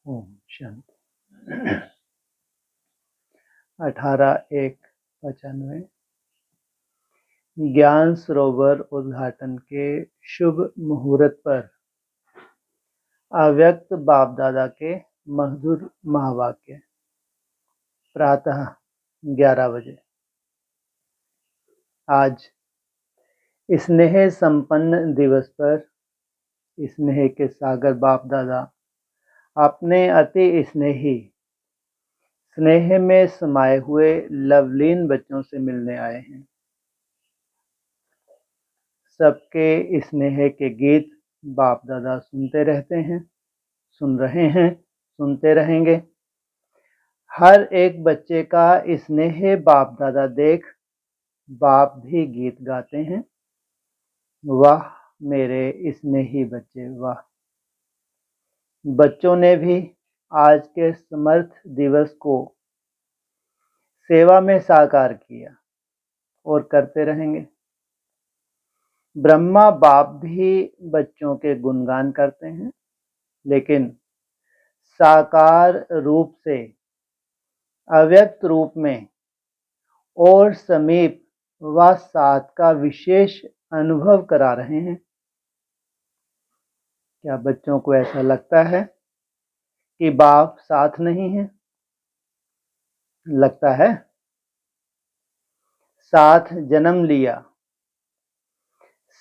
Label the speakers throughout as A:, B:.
A: ओम शांति। 18/1/95 ज्ञान सरोवर उद्घाटन के शुभ मुहूर्त पर अव्यक्त बाप दादा के मधुर महावाक्य। प्रातः 11 बजे। आज स्नेह संपन्न दिवस पर स्नेह के सागर बाप दादा अपने अति स्नेह में समाये हुए लवलीन बच्चों से मिलने आए हैं। सबके स्नेह के गीत बाप दादा सुनते रहते हैं, सुन रहे हैं, सुनते रहेंगे। हर एक बच्चे का स्नेह बाप दादा देख बाप भी गीत गाते हैं। वाह मेरे स्नेही बच्चे, वाह। बच्चों ने भी आज के समर्थ दिवस को सेवा में साकार किया और करते रहेंगे। ब्रह्मा बाप भी बच्चों के गुणगान करते हैं, लेकिन साकार रूप से अव्यक्त रूप में और समीप व साथ का विशेष अनुभव करा रहे हैं। क्या बच्चों को ऐसा लगता है कि बाप साथ नहीं है? लगता है। साथ जन्म लिया,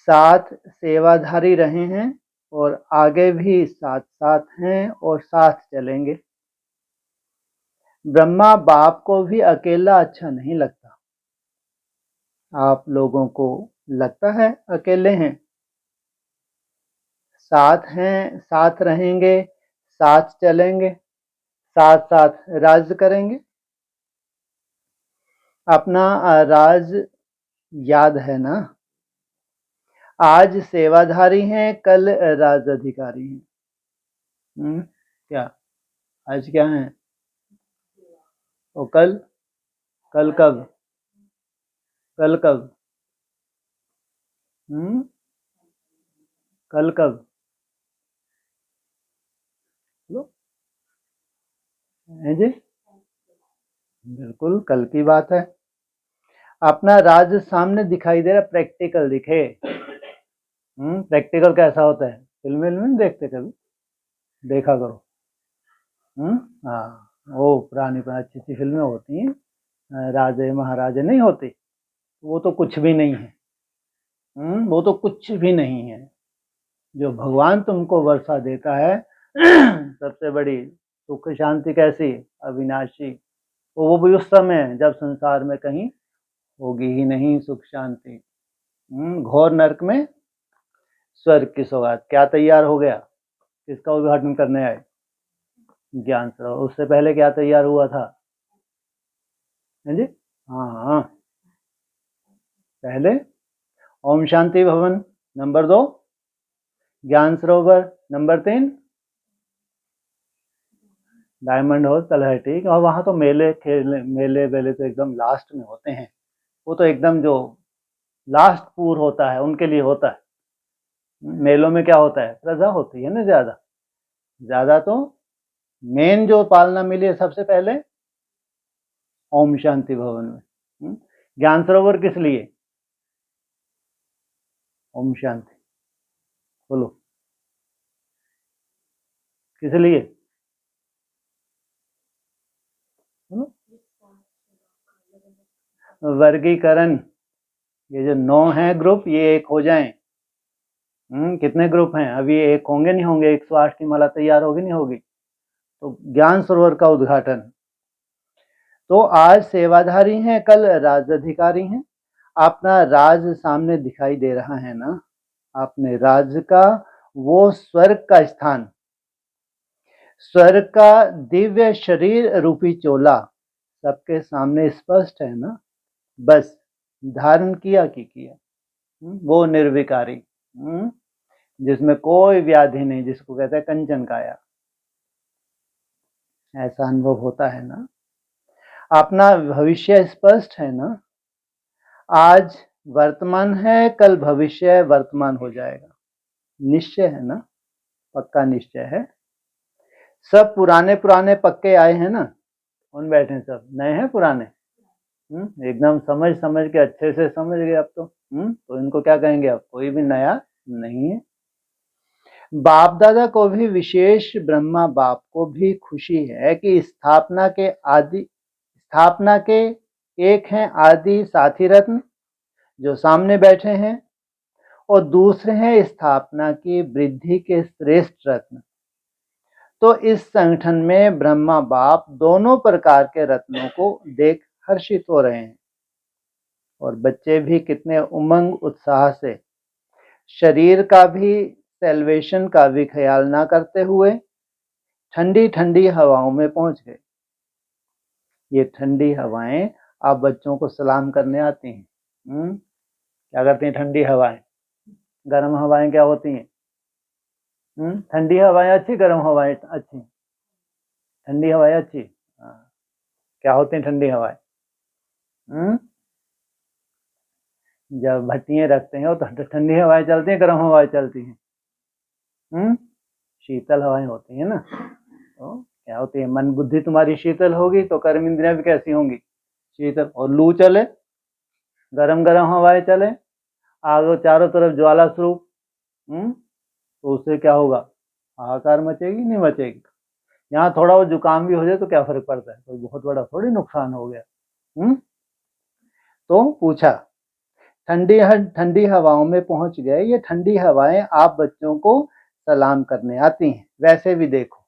A: साथ सेवाधारी रहे हैं और आगे भी साथ साथ हैं और साथ चलेंगे। ब्रह्मा बाप को भी अकेला अच्छा नहीं लगता। आप लोगों को लगता है अकेले हैं? साथ हैं, साथ रहेंगे, साथ चलेंगे, साथ साथ राज करेंगे। अपना राज याद है ना? आज सेवाधारी हैं, कल राज अधिकारी हैं। क्या आज क्या है और कल? कल कब? कल कब? कल कब? लो है जी, बिल्कुल कल की बात है। अपना राज सामने दिखाई दे रहा, प्रैक्टिकल दिखे। प्रैक्टिकल कैसा होता है? फिल्म नहीं देखते कभी? देखा करो। हाँ, वो पुरानी अच्छी अच्छी फिल्में होती हैं, राजे महाराजे नहीं होते, वो तो कुछ भी नहीं है। वो तो कुछ भी नहीं है। जो भगवान तुमको वर्षा देता है सबसे बड़ी सुख शांति कैसी? अविनाशी। वो भी उस समय जब संसार में कहीं होगी ही नहीं सुख शांति। घोर नरक में स्वर्ग की सौगात। क्या तैयार हो गया? किसका उद्घाटन करने आए? ज्ञान सरोवर। उससे पहले क्या तैयार हुआ था? है जी? हाँ, पहले ओम शांति भवन नंबर 2, ज्ञान सरोवर नंबर 3, डायमंड हाउस तलहटी। और वहाँ तो मेले वेले तो एकदम लास्ट में होते हैं। वो तो एकदम जो लास्ट पूर होता है उनके लिए होता है। मेलों में क्या होता है? प्रजा होती है ना ज्यादा तो मेन जो पालना मिली है सबसे पहले ओम शांति भवन में। ज्ञान सरोवर किस लिए? ओम शांति बोलो, किस लिए? वर्गीकरण। ये जो 9 है ग्रुप, ये एक हो जाएं। कितने ग्रुप हैं? अभी एक होंगे नहीं होंगे? 108 की माला तैयार होगी नहीं होगी? तो ज्ञान सरोवर का उद्घाटन। तो आज सेवाधारी हैं, कल राज अधिकारी हैं। अपना राज सामने दिखाई दे रहा है ना? अपने राज का वो स्वर्ग का स्थान, स्वर्ग का दिव्य शरीर रूपी चोला सबके सामने स्पष्ट है ना? बस धारण किया कि किया। वो निर्विकारी, जिसमें कोई व्याधि नहीं, जिसको कहते हैं कंचन काया। ऐसा अनुभव होता है ना? अपना भविष्य स्पष्ट है ना? आज वर्तमान है, कल भविष्य वर्तमान हो जाएगा। निश्चय है ना? पक्का निश्चय है। सब पुराने पुराने पक्के आए हैं ना, कौन बैठे हैं, सब नए हैं पुराने। एकदम समझ समझ के अच्छे से समझ गए अब तो इनको क्या कहेंगे, अब कोई भी नया नहीं है। बाप दादा को भी विशेष ब्रह्मा बाप को भी खुशी है कि स्थापना के एक हैं आदि साथी रत्न जो सामने बैठे हैं, और दूसरे हैं स्थापना की वृद्धि के श्रेष्ठ रत्न। तो इस संगठन में ब्रह्मा बाप दोनों प्रकार के रत्नों को देख हर्षित हो रहे हैं, और बच्चे भी कितने उमंग उत्साह से शरीर का भी सेल्वेशन का भी ख्याल ना करते हुए ठंडी ठंडी हवाओं में पहुंच गए। ये ठंडी हवाएं आप बच्चों को सलाम करने आती हैं। क्या करती हैं ठंडी हवाएं? गर्म हवाएं क्या होती हैं? ठंडी हवाएं अच्छी, गर्म हवाएं अच्छी? ठंडी हवाएं अच्छी। क्या होती हैं ठंडी हवाएं? जब भट्टियां रखते हैं तो ठंडी हवाएं चलती हैं, गर्म हवाएं चलती हैं? शीतल हवाएं होती हैं ना। तो क्या होती है, मन बुद्धि तुम्हारी शीतल होगी तो कर्म इंद्रियां भी कैसी होंगी, शीतल। और लू चले, गरम गरम हवाएं चले, आगे चारों तरफ ज्वाला स्वरूप, तो उससे क्या होगा, हाहाकार मचेगी नहीं मचेगी? यहाँ थोड़ा वो जुकाम भी हो जाए तो क्या फर्क पड़ता है, कोई बहुत बड़ा थोड़ी नुकसान हो गया। तो पूछा, ठंडी हवाओं में पहुंच गए। ये ठंडी हवाएं आप बच्चों को सलाम करने आती हैं। वैसे भी देखो,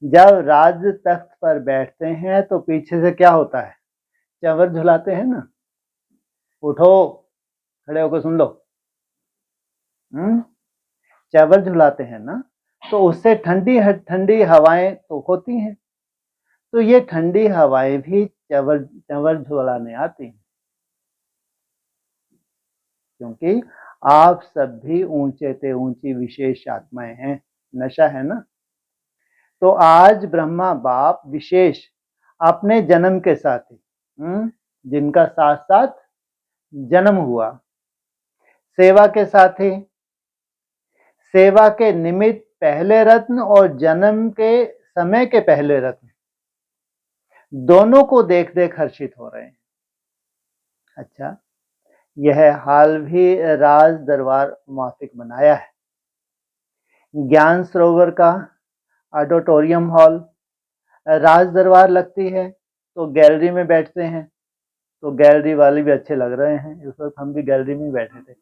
A: जब राज तख्त पर बैठते हैं तो पीछे से क्या होता है, चंवर झुलाते हैं ना। उठो, खड़े होकर सुन लो। चंवर झुलाते हैं ना, तो उससे ठंडी ठंडी हवाएं तो होती हैं। तो ये ठंडी हवाएं भी चंवर झुलाने आती हैं, क्योंकि आप सब भी ऊंचे से ऊंची विशेष आत्माएं हैं। नशा है ना। तो आज ब्रह्मा बाप विशेष अपने जन्म के साथ ही, जिनका साथ साथ जन्म हुआ, सेवा के साथ ही, सेवा के निमित्त पहले रत्न और जन्म के समय के पहले रत्न, दोनों को देख देख हर्षित हो रहे हैं। अच्छा, यह हाल भी राज दरबार माफिक बनाया है। ज्ञान सरोवर का ऑडिटोरियम हॉल राज दरबार लगती है, तो गैलरी में बैठते हैं, तो गैलरी वाले भी अच्छे लग रहे हैं। इस वक्त हम भी गैलरी में बैठे थे।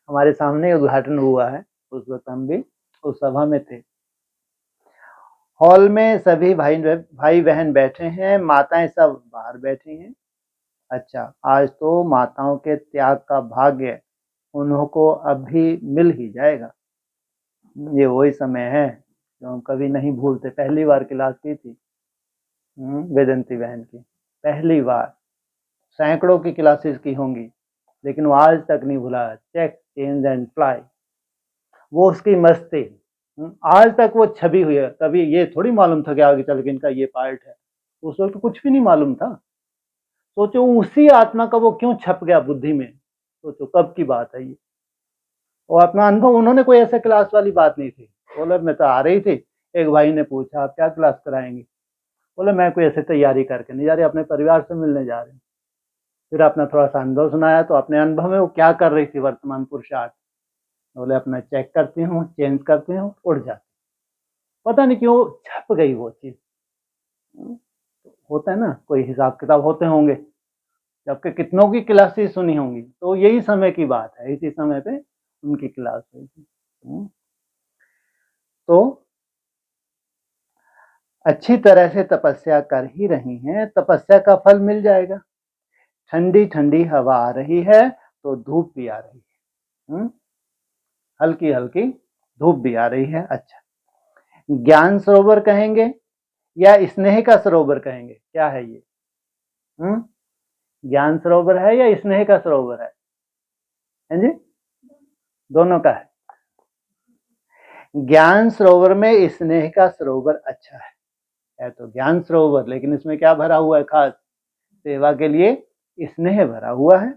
A: हमारे सामने उद्घाटन हुआ है, उस वक्त हम भी उस सभा में थे। हॉल में सभी भाई बहन बैठे हैं, माताएं सब बाहर बैठी हैं। अच्छा, आज तो माताओं के त्याग का भाग्य उन्हों को अभी मिल ही जाएगा। ये वही समय है जो हम कभी नहीं भूलते। पहली बार क्लास की थी वेदंती बहन की, पहली बार। सैकड़ों की क्लासेस की होंगी, लेकिन वो आज तक नहीं भूला। चेक, चेंज एंड फ्लाई, वो उसकी मस्ती आज तक वो छवि हुई है। कभी ये थोड़ी मालूम था कि आगे चल के इनका ये पार्ट है, उस वक्त कुछ भी नहीं मालूम था। सोचो उसी आत्मा का वो क्यों छप गया बुद्धि में, सोचो कब की बात है ये। और अपना अनुभव, उन्होंने कोई ऐसे क्लास वाली बात नहीं थी। बोले मैं तो आ रही थी, एक भाई ने पूछा आप क्या क्लास कराएंगे, बोले मैं कोई ऐसे तैयारी करके नहीं जा रही, अपने परिवार से मिलने जा रही। फिर अपना थोड़ा सा अनुभव सुनाया, तो अपने अनुभव में वो क्या कर रही थी वर्तमान पुरुषार्थ। बोले अपना चेक करती हूँ, चेंज करती हूँ, उड़ जाती। पता नहीं क्यों छप गई वो चीज। होता है ना, कोई हिसाब किताब होते होंगे, जबकि कितनों की क्लासेस सुनी होंगी। तो यही समय की बात है, इसी समय पे उनकी क्लास हुई थी। तो अच्छी तरह से तपस्या कर ही रही हैं, तपस्या का फल मिल जाएगा। ठंडी ठंडी हवा आ रही है तो धूप भी आ रही है, हल्की हल्की धूप भी आ रही है। अच्छा, ज्ञान सरोवर कहेंगे या स्नेह का सरोवर कहेंगे, क्या है ये? ज्ञान सरोवर है या स्नेह का सरोवर है जी? दोनों का है। ज्ञान सरोवर में स्नेह का सरोवर अच्छा है तो ज्ञान सरोवर, लेकिन इसमें क्या भरा हुआ है खास? सेवा के लिए स्नेह भरा हुआ है।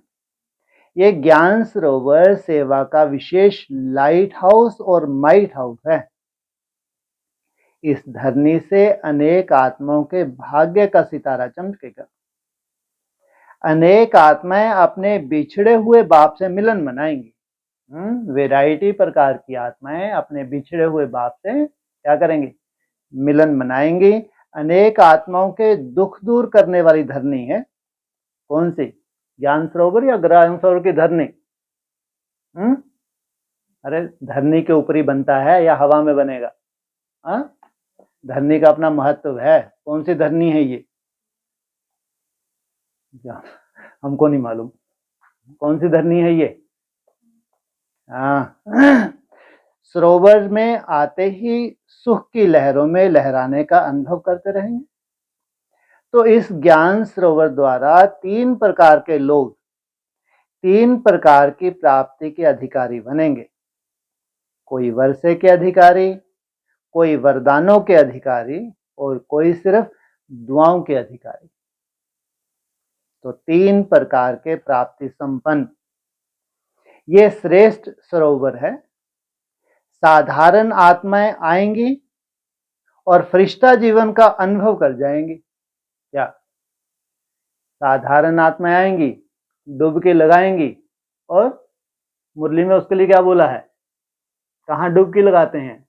A: ये ज्ञान सरोवर सेवा का विशेष लाइट हाउस और माइट हाउस है। इस धरनी से अनेक आत्माओं के भाग्य का सितारा चमकेगा। अनेक आत्माएं अपने बिछड़े हुए बाप से मिलन मनाएंगी। वैरायटी प्रकार की आत्माएं अपने बिछड़े हुए बाप से क्या करेंगे? मिलन मनाएंगी। अनेक आत्माओं के दुख दूर करने वाली धरनी है कौन सी? ज्ञान सरोवर या ज्ञान सरोवर की धरनी? अरे धरनी के ऊपर ही बनता है या हवा में बनेगा? धरनी का अपना महत्व है। कौन सी धरनी है ये? हमको नहीं मालूम कौन सी धरनी है ये। सरोवर में आते ही सुख की लहरों में लहराने का अनुभव करते रहेंगे। तो इस ज्ञान सरोवर द्वारा 3 प्रकार के लोग 3 प्रकार की प्राप्ति के अधिकारी बनेंगे। कोई वर्षे के अधिकारी, कोई वरदानों के अधिकारी और कोई सिर्फ दुआओं के अधिकारी। तो 3 प्रकार के प्राप्ति संपन्न ये श्रेष्ठ सरोवर है। साधारण आत्माएं आएंगी और फरिश्ता जीवन का अनुभव कर जाएंगी। क्या साधारण आत्माएं आएंगी, डुबकी लगाएंगी और मुरली में उसके लिए क्या बोला है? कहाँ डुबकी लगाते हैं?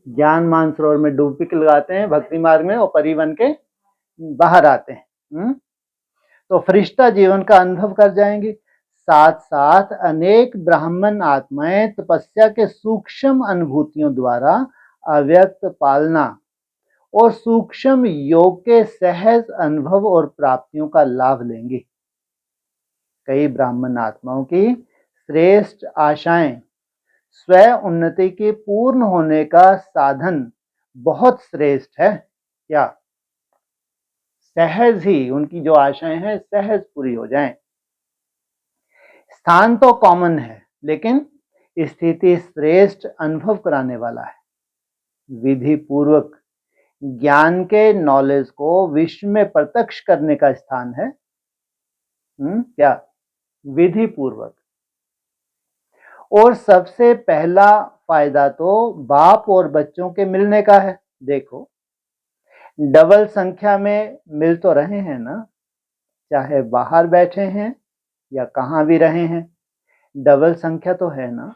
A: ज्ञान मानसरोवर में डुबकी लगाते हैं भक्ति मार्ग में और परिवन के बाहर आते हैं। तो फरिश्ता जीवन का अनुभव कर जाएंगे। साथ साथ अनेक ब्राह्मण आत्माएं तपस्या के सूक्ष्म अनुभूतियों द्वारा अव्यक्त पालना और सूक्ष्म योग के सहज अनुभव और प्राप्तियों का लाभ लेंगे। कई ब्राह्मण आत्माओं की श्रेष्ठ आशाएं स्व उन्नति के पूर्ण होने का साधन बहुत श्रेष्ठ है। क्या सहज ही उनकी जो आशाएं हैं सहज पूरी हो जाएं। स्थान तो कॉमन है लेकिन स्थिति श्रेष्ठ अनुभव कराने वाला है। विधि पूर्वक ज्ञान के नॉलेज को विश्व में प्रत्यक्ष करने का स्थान है। क्या विधि पूर्वक। और सबसे पहला फायदा तो बाप और बच्चों के मिलने का है। देखो डबल संख्या में मिल तो रहे हैं ना, चाहे बाहर बैठे हैं या कहाँ भी रहे हैं, डबल संख्या तो है ना।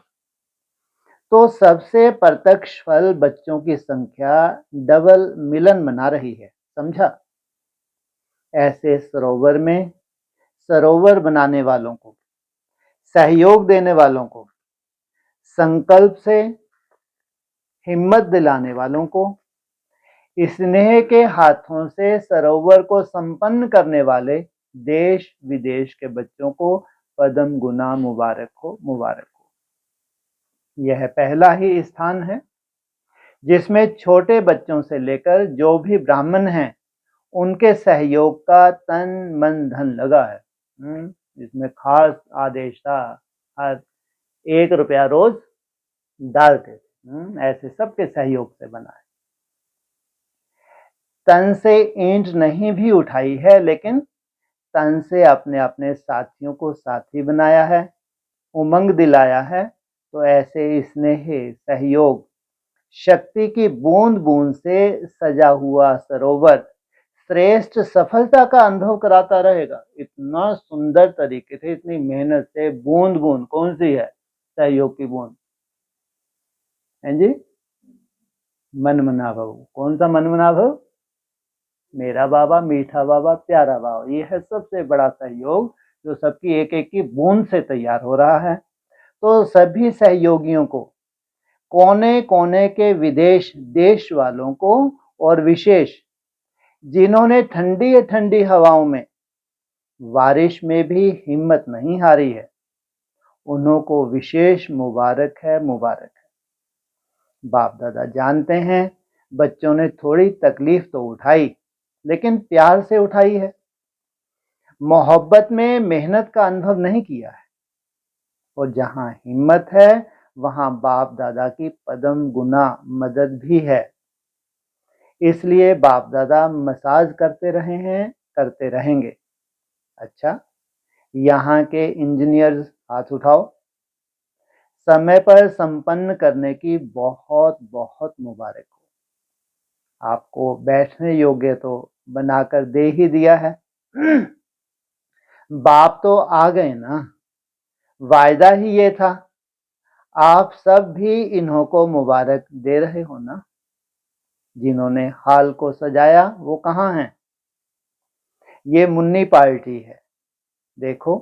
A: तो सबसे प्रत्यक्ष फल बच्चों की संख्या डबल मिलन मना रही है। समझा? ऐसे सरोवर में सरोवर बनाने वालों को, सहयोग देने वालों को, संकल्प से हिम्मत दिलाने वालों को, स्नेह के हाथों से सरोवर को संपन्न करने वाले देश विदेश के बच्चों को पदम गुना मुबारक हो, मुबारक हो। यह पहला ही स्थान है जिसमें छोटे बच्चों से लेकर जो भी ब्राह्मण हैं उनके सहयोग का तन मन धन लगा है। इसमें खास आदेश था, हर 1 रुपया रोज डालते। ऐसे सबके सहयोग से बना है। तन से ईंट नहीं भी उठाई है लेकिन तन से अपने अपने साथियों को साथी बनाया है, उमंग दिलाया है। तो ऐसे स्नेह सहयोग शक्ति की बूंद बूंद से सजा हुआ सरोवर श्रेष्ठ सफलता का अनुभव कराता रहेगा। इतना सुंदर तरीके से, इतनी मेहनत से बूंद बूंद कौन सी है? सहयोग की बूंद है जी। मन मना भव। कौन सा मन मना भव? मेरा बाबा, मीठा बाबा, प्यारा बाबा। ये है सबसे बड़ा सहयोग जो सबकी एक एक की बूंद से तैयार हो रहा है। तो सभी सहयोगियों को, कोने कोने के विदेश देश वालों को और विशेष जिन्होंने ठंडी ठंडी हवाओं में बारिश में भी हिम्मत नहीं हारी है, उन्हों को विशेष मुबारक है, मुबारक है। बाप दादा जानते हैं बच्चों ने थोड़ी तकलीफ तो उठाई लेकिन प्यार से उठाई है। मोहब्बत में मेहनत का अनुभव नहीं किया है। और जहां हिम्मत है वहां बाप दादा की पदम गुना मदद भी है। इसलिए बाप दादा मसाज करते रहे हैं, करते रहेंगे। अच्छा, यहाँ के इंजीनियर्स हाथ उठाओ। समय पर संपन्न करने की बहुत बहुत मुबारक हो। आपको बैठने योग्य तो बनाकर दे ही दिया है। बाप तो आ गए ना, वायदा ही ये था। आप सब भी इन्हों को मुबारक दे रहे हो ना। जिन्होंने हाल को सजाया वो कहाँ हैं? ये मुन्नी पार्टी है। देखो,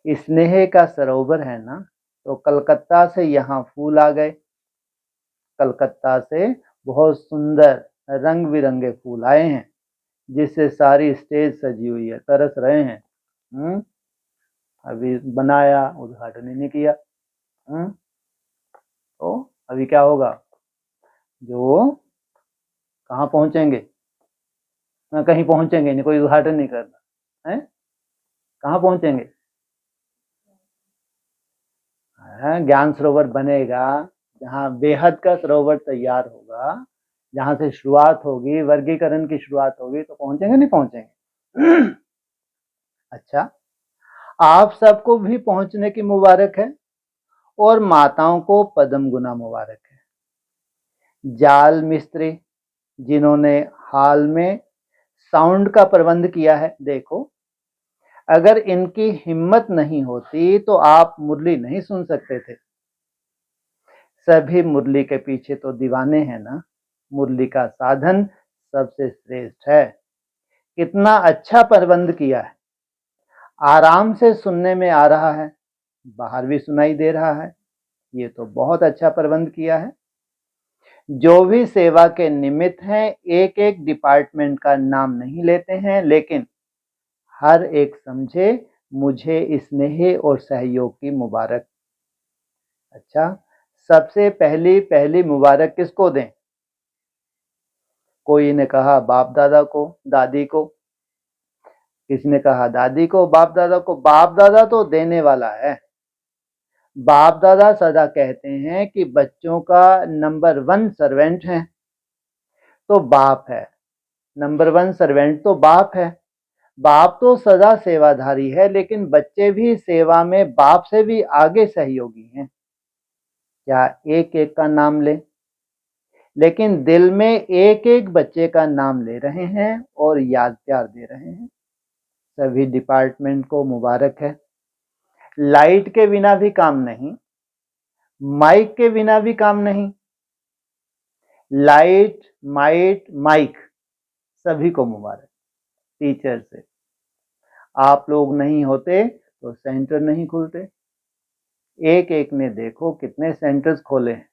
A: स्नेह का सरोवर है ना, तो कलकत्ता से यहाँ फूल आ गए। कलकत्ता से बहुत सुंदर रंग बिरंगे फूल आए हैं, जिससे सारी स्टेज सजी हुई है। तरस रहे हैं। अभी बनाया, उद्घाटन ही नहीं किया। तो अभी क्या होगा? जो कहाँ पहुंचेंगे ना, कहीं पहुंचेंगे नहीं, कोई उद्घाटन नहीं करना है। कहाँ पहुंचेंगे? ज्ञान सरोवर बनेगा जहाँ बेहद का सरोवर तैयार होगा, जहाँ से शुरुआत होगी, वर्गीकरण की शुरुआत होगी, तो पहुंचेंगे नहीं पहुंचेंगे? अच्छा, आप सबको भी पहुंचने की मुबारक है, और माताओं को पद्म गुना मुबारक है। जाल मिस्त्री जिन्होंने हाल में साउंड का प्रबंध किया है, देखो, अगर इनकी हिम्मत नहीं होती तो आप मुरली नहीं सुन सकते थे। सभी मुरली के पीछे तो दीवाने हैं ना। मुरली का साधन सबसे श्रेष्ठ है। कितना अच्छा प्रबंध किया है। आराम से सुनने में आ रहा है, बाहर भी सुनाई दे रहा है। ये तो बहुत अच्छा प्रबंध किया है। जो भी सेवा के निमित्त हैं, एक एक डिपार्टमेंट का नाम नहीं लेते हैं, लेकिन हर एक समझे मुझे स्नेह और सहयोग की मुबारक। अच्छा, सबसे पहली मुबारक किसको दें? कोई ने कहा बाप दादा को, दादी को, किसी ने कहा दादी को, बाप दादा को। बाप दादा तो देने वाला है। बाप दादा सदा कहते हैं कि बच्चों का नंबर 1 सर्वेंट है तो बाप है। नंबर 1 सर्वेंट तो बाप है। बाप तो सदा सेवाधारी है, लेकिन बच्चे भी सेवा में बाप से भी आगे सहयोगी हैं। क्या एक एक का नाम ले? लेकिन दिल में एक एक बच्चे का नाम ले रहे हैं और याद प्यार दे रहे हैं। सभी डिपार्टमेंट को मुबारक है। लाइट के बिना भी काम नहीं, माइक के बिना भी काम नहीं। लाइट, माइक सभी को मुबारक। टीचर से आप लोग नहीं होते तो सेंटर नहीं खुलते। एक एक ने देखो कितने सेंटर्स खोले हैं।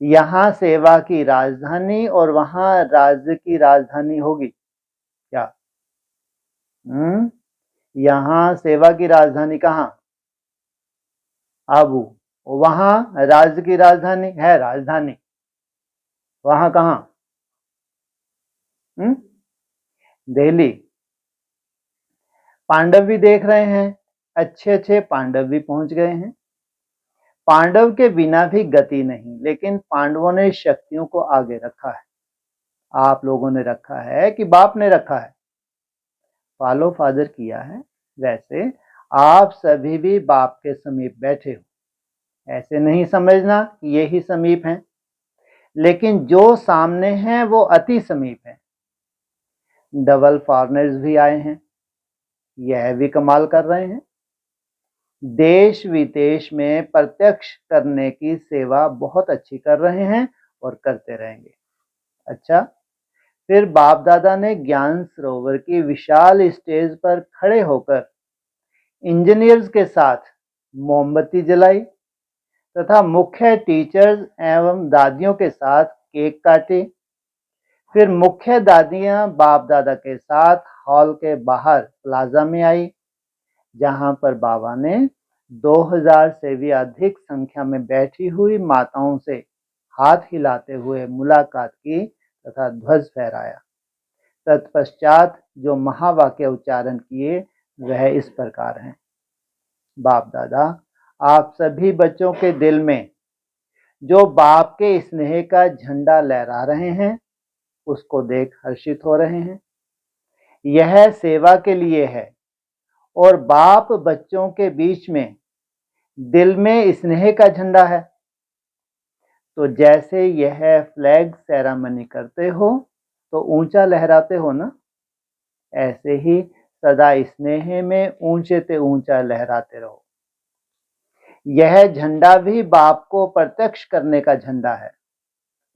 A: यहाँ सेवा की राजधानी और वहां राज्य की राजधानी होगी क्या? यहाँ सेवा की राजधानी कहाँ? आबू। वहां राज्य की राजधानी है, राजधानी वहां कहाँ? दिल्ली। पांडव भी देख रहे हैं, अच्छे अच्छे पांडव भी पहुंच गए हैं। पांडव के बिना भी गति नहीं, लेकिन पांडवों ने शक्तियों को आगे रखा है। आप लोगों ने रखा है कि बाप ने रखा है? फॉलो फादर किया है। वैसे आप सभी भी बाप के समीप बैठे हो। ऐसे नहीं समझना कि यही समीप हैं, लेकिन जो सामने हैं वो अति समीप है। डबल फॉरनर्स भी आए हैं, यह भी कमाल कर रहे हैं। देश विदेश में प्रत्यक्ष करने की सेवा बहुत अच्छी कर रहे हैं और करते रहेंगे। अच्छा, फिर बाप दादा ने ज्ञान सरोवर की विशाल स्टेज पर खड़े होकर इंजीनियर्स के साथ मोमबत्ती जलाई तथा मुख्य टीचर्स एवं दादियों के साथ केक काटे। फिर मुख्य दादियां बाप दादा के साथ हॉल के बाहर प्लाजा में आई, जहां पर बाबा ने 2000 से भी अधिक संख्या में बैठी हुई माताओं से हाथ हिलाते हुए मुलाकात की तथा ध्वज फहराया। तत्पश्चात जो महावाक्य उच्चारण किए वह इस प्रकार हैं। बाप दादा, आप सभी बच्चों के दिल में जो बाप के स्नेह का झंडा लहरा रहे हैं, उसको देख हर्षित हो रहे हैं। यह सेवा के लिए है और बाप बच्चों के बीच में दिल में स्नेह का झंडा है। तो जैसे यह फ्लैग सेरेमनी करते हो तो ऊंचा लहराते हो ना, ऐसे ही सदा स्नेह में ऊंचे से ऊंचा लहराते रहो। यह झंडा भी बाप को प्रत्यक्ष करने का झंडा है।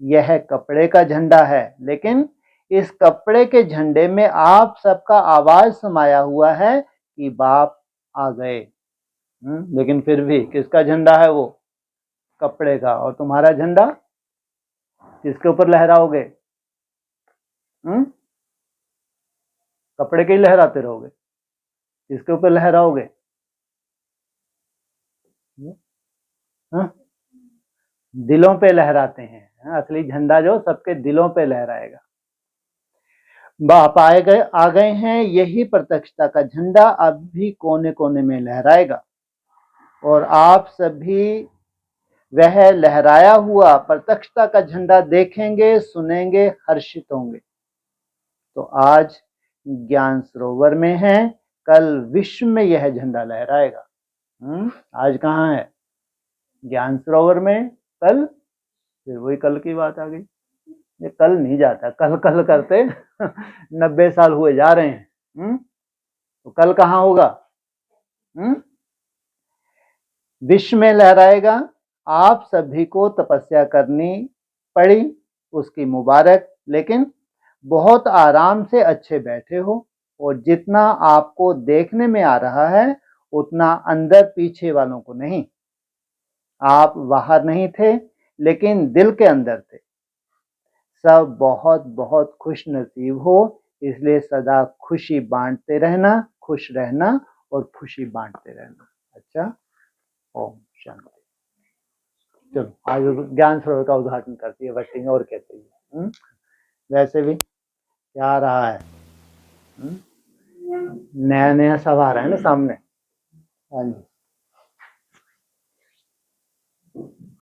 A: यह कपड़े का झंडा है, लेकिन इस कपड़े के झंडे में आप सबका आवाज समाया हुआ है कि बाप आ गए। लेकिन फिर भी किसका झंडा है वो? कपड़े का। और तुम्हारा झंडा किसके ऊपर लहराओगे? कपड़े के ही लहराते रहोगे? किसके ऊपर लहराओगे? दिलों पे लहराते हैं। असली झंडा जो सबके दिलों पे लहराएगा। बाप आ गए हैं, यही प्रत्यक्षता का झंडा अब भी कोने कोने में लहराएगा और आप सभी वह लहराया हुआ प्रत्यक्षता का झंडा देखेंगे, सुनेंगे, हर्षित होंगे। तो आज ज्ञान सरोवर में है, कल विश्व में यह झंडा लहराएगा। आज कहाँ है? ज्ञान सरोवर में, कल फिर वही कल की बात आ गई। ये कल नहीं जाता, कल कल करते 90 साल हुए जा रहे हैं। तो कल कहाँ होगा? विश्व में लहराएगा। आप सभी को तपस्या करनी पड़ी, उसकी मुबारक, लेकिन बहुत आराम से अच्छे बैठे हो और जितना आपको देखने में आ रहा है उतना अंदर पीछे वालों को नहीं। आप बाहर नहीं थे, लेकिन दिल के अंदर थे। सब बहुत बहुत खुश नसीब हो, इसलिए सदा खुशी बांटते रहना, खुश रहना और खुशी बांटते रहना। अच्छा, ओम शांति। चलो आज ज्ञान सरोवर का उद्घाटन करती है वटिंग और कहती है। वैसे भी क्या रहा है, नया नया सब आ रहा है ना सामने। हाँ जी।